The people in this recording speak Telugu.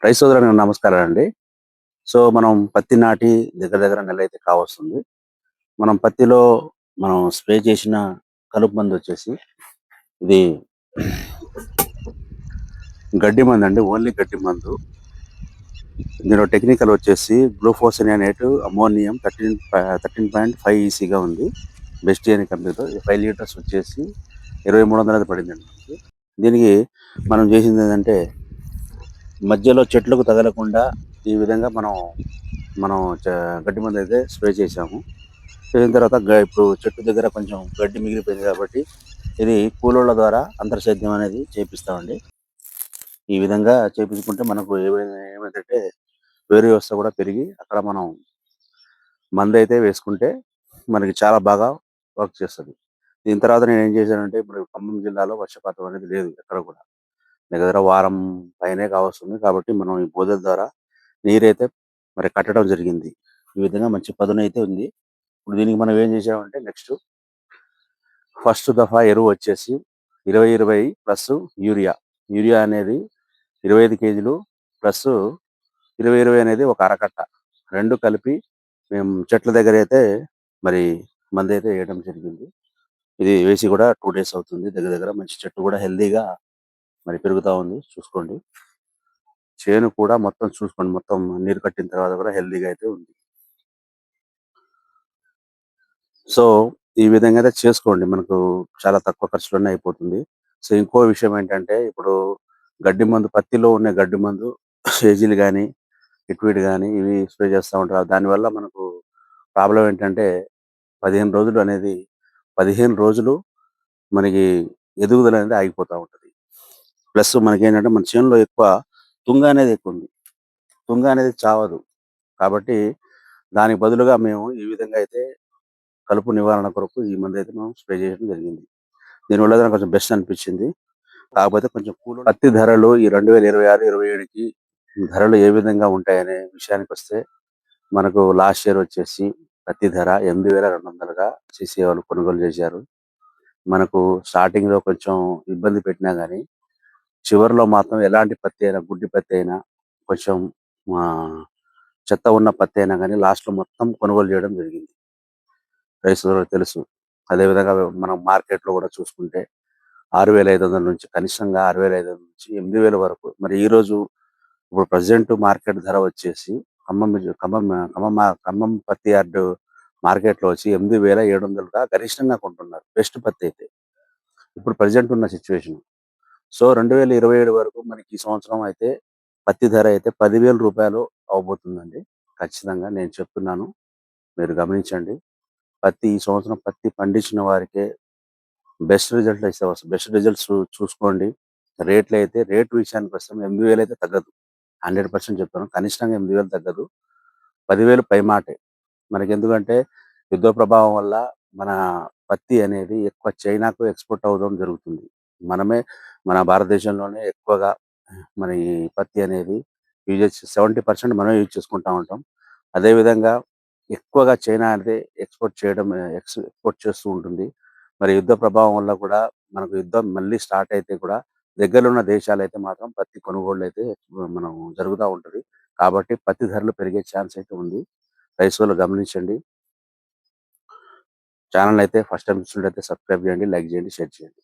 రైతు సోదరులకు నమస్కారం అండి. సో, మనం పత్తి నాటి దగ్గర దగ్గర నెలైతే కావస్తుంది. మనం పత్తిలో మనం స్ప్రే చేసిన కలుపు మందొచ్చేసి ఇది గడ్డి మందండి. ఓన్లీ గడ్డి మందు. ఇందులో టెక్నికల్ వచ్చేసి గ్లూఫోసినియానేట్ అమ్మోనియం 13.5 ఈసీగా ఉంది. బెస్ట్ అనే కంపెనీతో 5 లీటర్స్ వచ్చేసి 2300 పడిందండి మనకి. దీనికి మనం చేసిందేంటంటే మధ్యలో చెట్లకు తగలకుండా ఈ విధంగా మనం గడ్డి మందైతే స్ప్రే చేశాము. చేసిన తర్వాత ఇప్పుడు చెట్టు దగ్గర కొంచెం గడ్డి మిగిలిపోయింది కాబట్టి ఇది కూలోళ్ళ ద్వారా అంతర్సేద్యం అనేది చేపిస్తామండి. ఈ విధంగా చేపించుకుంటే మనకు ఏమైందంటే వేరు వ్యవస్థ కూడా పెరిగి అక్కడ మనం మందైతే వేసుకుంటే మనకి చాలా బాగా వర్క్ చేస్తది. దీని తర్వాత నేనేం చేశానంటే ఇప్పుడు ఖమ్మం జిల్లాలో వర్షపాతం అనేది లేదు ఎక్కడ కూడా. దగ్గర దగ్గర వారం పైనే కావస్తుంది. కాబట్టి మనం ఈ బోదెల ద్వారా నీరైతే మరి కట్టడం జరిగింది. ఈ విధంగా మంచి పదునైతే ఉంది. ఇప్పుడు దీనికి మనం ఏం చేసామంటే నెక్స్ట్ ఫస్ట్ దఫా ఎరువు వచ్చేసి 20, 20 ప్లస్ యూరియా. యూరియా అనేది 25 కేజీలు ప్లస్ 20, 20 అనేది ఒక అరకట్ట. 2 కలిపి మేము చెట్ల దగ్గర అయితే మరి మందైతే వేయడం జరిగింది. ఇది వేసి కూడా 2 డేస్ అవుతుంది. దగ్గర దగ్గర మంచి చెట్టు కూడా హెల్తీగా మరి పెరుగుతా ఉంది. చూసుకోండి. చేను కూడా మొత్తం చూసుకోండి. మొత్తం నీరు కట్టిన తర్వాత కూడా హెల్తీగా అయితే ఉంది. సో, ఈ విధంగా అయితే చేసుకోండి. మనకు చాలా తక్కువ ఖర్చులోనే అయిపోతుంది. సో, ఇంకో విషయం ఏంటంటే ఇప్పుడు గడ్డి మందు పత్తిలో ఉన్న గడ్డి మందు సేజీలు గానీ, లిక్విడ్ గానీ ఇవి స్ప్రే చేస్తా ఉంటారు. దానివల్ల మనకు ప్రాబ్లమ్ ఏంటంటే 15 రోజులు అనేది 15 రోజులు మనకి ఎదుగుదల అనేది ఆగిపోతా ఉంటది. ప్లస్ మనకేంటంటే మన చేనులో ఎక్కువ తుంగ అనేది ఎక్కువుంది. తుంగ అనేది చావదు. కాబట్టి దానికి బదులుగా మేము ఈ విధంగా అయితే కలుపు నివారణ కొరకు ఈ మందైతే మేము స్ప్రే చేయడం జరిగింది. దీనివల్ల నాకు కొంచెం బెస్ట్ అనిపించింది. కాకపోతే కొంచెం పత్తి ధరలు ఈ 2026, 27కి ధరలు ఏ విధంగా ఉంటాయనే విషయానికొస్తే మనకు లాస్ట్ ఇయర్ వచ్చేసి పత్తి ధర 8,200గా సీసీ వాళ్ళు కొనుగోలు చేశారు. మనకు స్టార్టింగ్‌లో కొంచెం ఇబ్బంది పెట్టినా గానీ, చివరిలో మాత్రం ఎలాంటి పత్తి అయినా, గుడ్డి పత్తి అయినా, కొంచెం చెత్త ఉన్న పత్తి అయినా గానీ లాస్ట్‌లో మొత్తం కొనుగోలు చేయడం జరిగింది. రైతు సోదరులకు తెలుసు. అదేవిధంగా మనం మార్కెట్‌లో కూడా చూసుకుంటే 6,500 నుంచి కనిష్టంగా 6,500 నుంచి 8,000 వరకు. మరి ఈరోజు ఇప్పుడు ప్రెజెంట్ మార్కెట్ ధర వచ్చేసి ఖమ్మం పత్తి యార్డ్ మార్కెట్‌లో వచ్చి 8,700గా గరిష్టంగా కొంటున్నారు. బెస్ట్ పత్తి అయితే. ఇప్పుడు ప్రెజెంట్ ఉన్న సిట్యుయేషన్. సో, 2027 వరకు మనకి ఈ సంవత్సరం అయితే పత్తి ధర అయితే రూ. 10,000 అవ్వబోతుందండి. ఖచ్చితంగా నేను చెప్తున్నాను. మీరు గమనించండి. ఈ సంవత్సరం పత్తి పండించిన వారికే బెస్ట్ రిజల్ట్స్ చూసుకోండి. రేట్ విషయానికొస్తే 8,000 అయితే తగ్గదు. 100% చెప్తాను. కనిష్టంగా 8,000 తగ్గదు. 10,000 పైమాటే. మనకెందుకంటే యుద్ధ ప్రభావం వల్ల మన పత్తి అనేది ఎక్కువ చైనాకు ఎక్స్‌పోర్ట్ అవ్వడం జరుగుతుంది. మన భారతదేశంలోనే ఎక్కువగా మన ఈ పత్తి అనేది 70% మనమే యూజ్ చేసుకుంటా ఉంటాం. అదేవిధంగా ఎక్కువగా చైనా అనేది ఎక్స్‌పోర్ట్ చేస్తూ ఉంటుంది. మరి యుద్ధ ప్రభావం వల్ల కూడా మనకు యుద్ధం మళ్ళీ స్టార్ట్ అయితే కూడా దగ్గరలో ఉన్న దేశాలైతే మాత్రం పత్తి కొనుగోళ్లయితే మనం జరుగుతా ఉంటది. కాబట్టి పత్తి ధరలు పెరిగే ఛాన్స్ అయితే ఉంది. రైతు సోదరులు గమనించండి. ఛానెల్ అయితే ఫస్ట్ టైమ్ చూసినట్టయితే సబ్స్క్రైబ్ చేయండి, లైక్ చేయండి, షేర్ చేయండి.